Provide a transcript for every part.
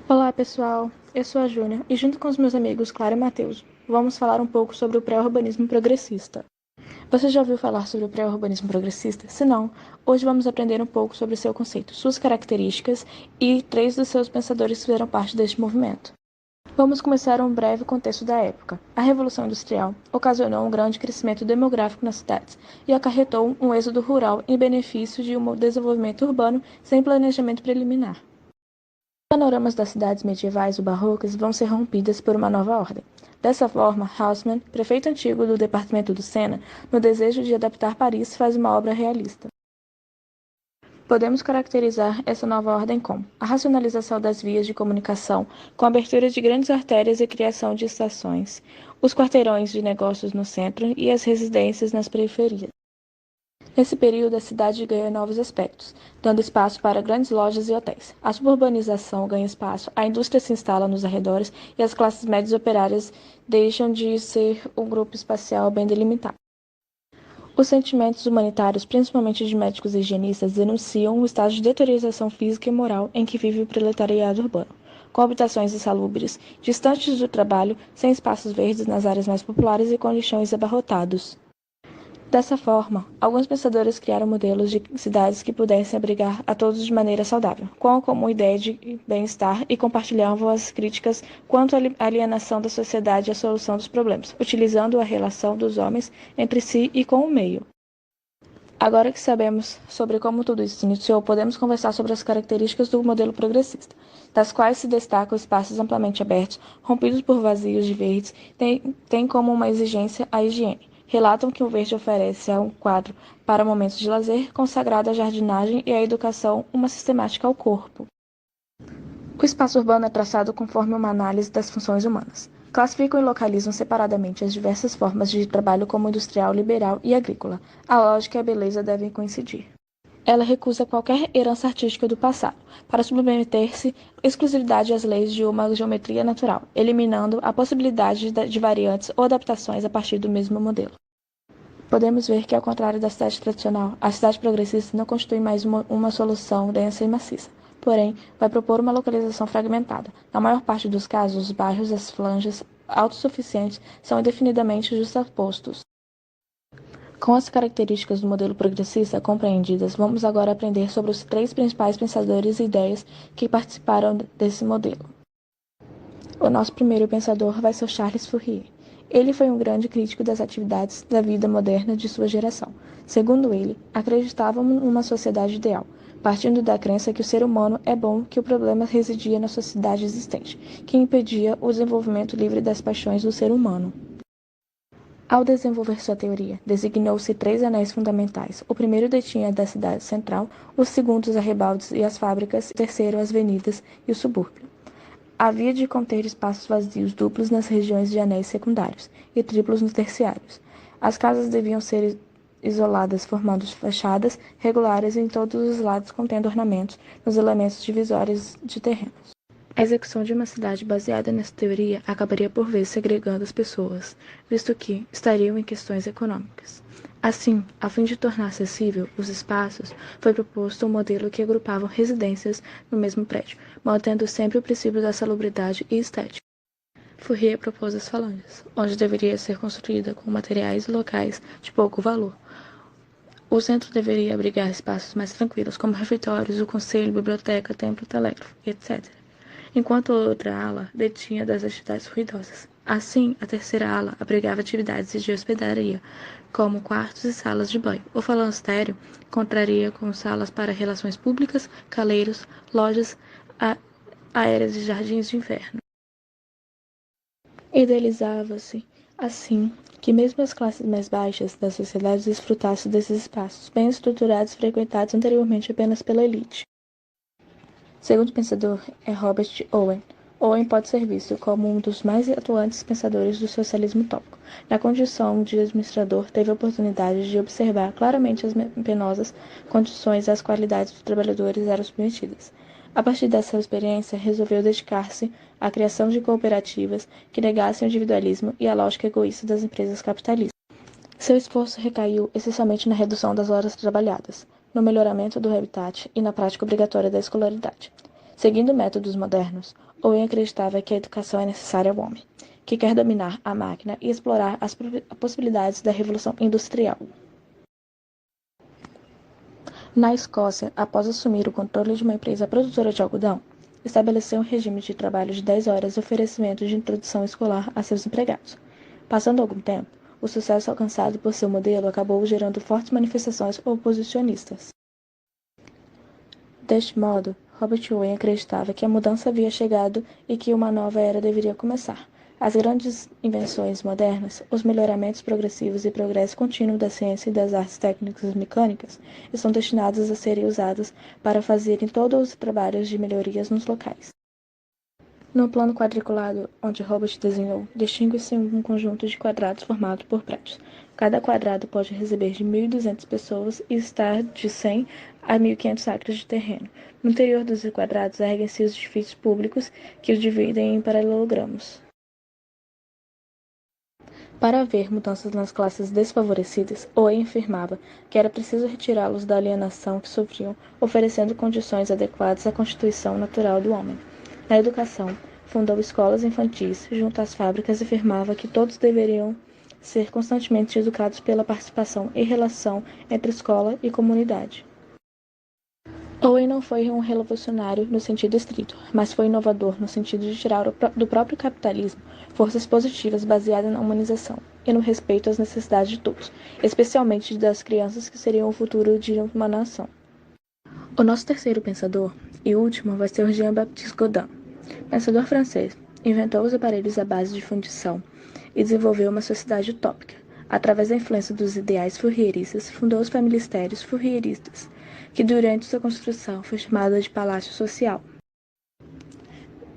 Olá pessoal, eu sou a Júnia e junto com os meus amigos Clara e Matheus, vamos falar um pouco sobre o pré-urbanismo progressista. Você já ouviu falar sobre o pré-urbanismo progressista? Se não, hoje vamos aprender um pouco sobre seu conceito, suas características e três dos seus pensadores que fizeram parte deste movimento. Vamos começar um breve contexto da época. A Revolução Industrial ocasionou um grande crescimento demográfico nas cidades e acarretou um êxodo rural em benefício de um desenvolvimento urbano sem planejamento preliminar. Os panoramas das cidades medievais ou barrocas vão ser rompidas por uma nova ordem. Dessa forma, Haussmann, prefeito antigo do departamento do Sena, no desejo de adaptar Paris, faz uma obra realista. Podemos caracterizar essa nova ordem como a racionalização das vias de comunicação, com a abertura de grandes artérias e criação de estações, os quarteirões de negócios no centro e as residências nas periferias. Nesse período, a cidade ganha novos aspectos, dando espaço para grandes lojas e hotéis. A suburbanização ganha espaço, a indústria se instala nos arredores e as classes médias operárias deixam de ser um grupo espacial bem delimitado. Os sentimentos humanitários, principalmente de médicos e higienistas, denunciam o estado de deterioração física e moral em que vive o proletariado urbano, com habitações insalubres, distantes do trabalho, sem espaços verdes nas áreas mais populares e com lixões abarrotados. Dessa forma, alguns pensadores criaram modelos de cidades que pudessem abrigar a todos de maneira saudável, com a comum ideia de bem-estar e compartilhavam as críticas quanto à alienação da sociedade e à solução dos problemas, utilizando a relação dos homens entre si e com o meio. Agora que sabemos sobre como tudo isso se iniciou, podemos conversar sobre as características do modelo progressista, das quais se destacam espaços amplamente abertos, rompidos por vazios de verdes, tem como uma exigência a higiene. Relatam que o verde oferece a um quadro para momentos de lazer, consagrado à jardinagem e à educação, uma sistemática ao corpo. O espaço urbano é traçado conforme uma análise das funções humanas. Classificam e localizam separadamente as diversas formas de trabalho como industrial, liberal e agrícola. A lógica e a beleza devem coincidir. Ela recusa qualquer herança artística do passado, para submeter-se exclusividade às leis de uma geometria natural, eliminando a possibilidade de variantes ou adaptações a partir do mesmo modelo. Podemos ver que, ao contrário da cidade tradicional, a cidade progressista não constitui mais uma solução densa e maciça. Porém, vai propor uma localização fragmentada. Na maior parte dos casos, os bairros e as franjas autossuficientes são indefinidamente justapostos. Com as características do modelo progressista compreendidas, vamos agora aprender sobre os três principais pensadores e ideias que participaram desse modelo. O nosso primeiro pensador vai ser Charles Fourier. Ele foi um grande crítico das atividades da vida moderna de sua geração. Segundo ele, acreditava numa sociedade ideal, partindo da crença que o ser humano é bom, que o problema residia na sociedade existente, que impedia o desenvolvimento livre das paixões do ser humano. Ao desenvolver sua teoria, designou-se três anéis fundamentais. O primeiro detinha da cidade central, o segundo os arrabaldes e as fábricas, o terceiro as avenidas e o subúrbio. Havia de conter espaços vazios duplos nas regiões de anéis secundários e triplos nos terciários. As casas deviam ser isoladas, formando fachadas regulares em todos os lados, contendo ornamentos nos elementos divisórios de terrenos. A execução de uma cidade baseada nessa teoria acabaria por vezes segregando as pessoas, visto que estariam em questões econômicas. Assim, a fim de tornar acessível os espaços, foi proposto um modelo que agrupava residências no mesmo prédio, mantendo sempre o princípio da salubridade e estética. Fourier propôs as falanges, onde deveria ser construída com materiais locais de pouco valor. O centro deveria abrigar espaços mais tranquilos, como refeitórios, o conselho, biblioteca, templo, telégrafo, etc., enquanto a outra ala detinha das atividades ruidosas. Assim, a terceira ala abrigava atividades de hospedaria, como quartos e salas de banho. O falanstério contraria com salas para relações públicas, caleiros, lojas aéreas e jardins de inverno. Idealizava-se, assim, que mesmo as classes mais baixas da sociedade desfrutassem desses espaços bem estruturados e frequentados anteriormente apenas pela elite. Segundo pensador é Robert Owen. Owen pode ser visto como um dos mais atuantes pensadores do socialismo utópico. Na condição de administrador, teve a oportunidade de observar claramente as penosas condições às quais os trabalhadores eram submetidas. A partir dessa experiência, resolveu dedicar-se à criação de cooperativas que negassem o individualismo e a lógica egoísta das empresas capitalistas. Seu esforço recaiu essencialmente na redução das horas trabalhadas, no melhoramento do habitat e na prática obrigatória da escolaridade. Seguindo métodos modernos, Owen acreditava que a educação é necessária ao homem, que quer dominar a máquina e explorar as possibilidades da Revolução Industrial. Na Escócia, após assumir o controle de uma empresa produtora de algodão, estabeleceu um regime de trabalho de 10 horas e oferecimento de introdução escolar a seus empregados. Passando algum tempo, o sucesso alcançado por seu modelo acabou gerando fortes manifestações oposicionistas. Deste modo, Robert Owen acreditava que a mudança havia chegado e que uma nova era deveria começar. As grandes invenções modernas, os melhoramentos progressivos e progresso contínuo da ciência e das artes técnicas e mecânicas estão destinados a serem usados para fazerem todos os trabalhos de melhorias nos locais. No plano quadriculado, onde Robert desenhou, distingue-se um conjunto de quadrados formado por prédios. Cada quadrado pode receber de 1.200 pessoas e estar de 100 a 1.500 acres de terreno. No interior dos quadrados erguem-se os edifícios públicos, que os dividem em paralelogramos. Para haver mudanças nas classes desfavorecidas, Owen afirmava que era preciso retirá-los da alienação que sofriam, oferecendo condições adequadas à constituição natural do homem. Na educação, fundou escolas infantis junto às fábricas e afirmava que todos deveriam ser constantemente educados pela participação e relação entre escola e comunidade. Owen não foi um revolucionário no sentido estrito, mas foi inovador no sentido de tirar do próprio capitalismo forças positivas baseadas na humanização e no respeito às necessidades de todos, especialmente das crianças que seriam o futuro de uma nação. O nosso terceiro pensador e último vai ser Jean-Baptiste Godin. Pensador francês, inventou os aparelhos à base de fundição e desenvolveu uma sociedade utópica. Através da influência dos ideais fourieristas, fundou os familistérios fourieristas, que durante sua construção foi chamada de Palácio Social.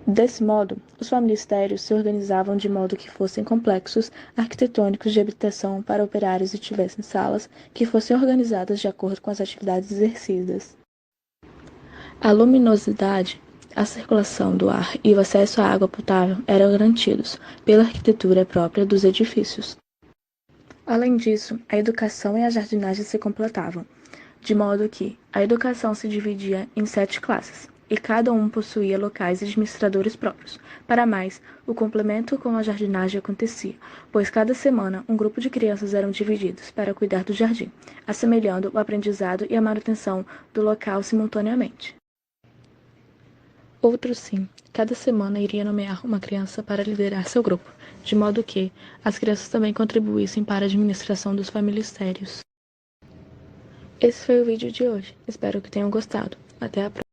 Desse modo, os familistérios se organizavam de modo que fossem complexos arquitetônicos de habitação para operários e tivessem salas que fossem organizadas de acordo com as atividades exercidas. A luminosidade, a circulação do ar e o acesso à água potável eram garantidos pela arquitetura própria dos edifícios. Além disso, a educação e a jardinagem se completavam, de modo que a educação se dividia em 7 classes, e cada um possuía locais e administradores próprios. Para mais, o complemento com a jardinagem acontecia, pois cada semana um grupo de crianças eram divididos para cuidar do jardim, assemelhando o aprendizado e a manutenção do local simultaneamente. Outro sim, cada semana iria nomear uma criança para liderar seu grupo, de modo que as crianças também contribuíssem para a administração dos familistérios. Esse foi o vídeo de hoje, espero que tenham gostado. Até a próxima.